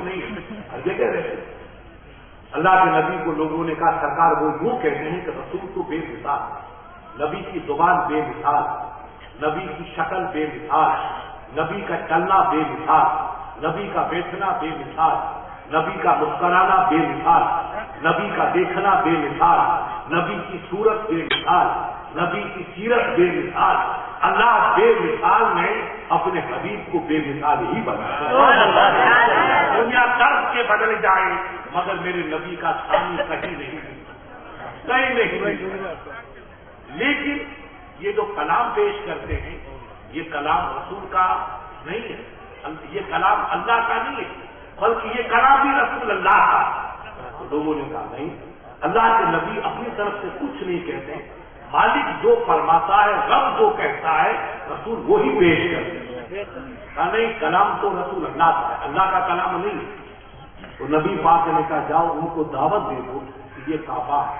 نہیں ہے، ہر جگہ رہتے ہیں۔ اللہ کے نبی کو لوگوں نے کہا سرکار وہ یوں کہتے ہیں کہ رسول تو بے مثال، نبی کی زبان بے مثال، نبی کی شکل بے مثال، نبی کا چلنا بے مثال، نبی کا بیٹھنا بے مثال، نبی کا مسکرانا بے مثال، نبی کا دیکھنا بے مثال، نبی کی صورت بے مثال، نبی کی سیرت بے مثال۔ اللہ بے مثال میں اپنے حبیب کو بے مثال ہی بنایا۔ دنیا درد کے بدل جائے مگر میرے نبی کا ثانی کہیں نہیں۔ لیکن یہ جو کلام پیش کرتے ہیں یہ کلام رسول کا نہیں ہے، یہ کلام اللہ کا نہیں ہے، بلکہ یہ کلام ہی رسول اللہ کا۔ تو لوگوں نے کہا نہیں، اللہ کے نبی اپنی طرف سے کچھ نہیں کہتے، مالک جو فرماتا ہے، رب جو کہتا ہے، رسول وہی پیش کرتے ہیں۔ کہا نہیں، کلام تو رسول اللہ کا ہے، اللہ کا کلام نہیں ہے۔ تو نبی پاک نے کہا جاؤ ان کو دعوت دے دو کہ یہ کعبہ ہے،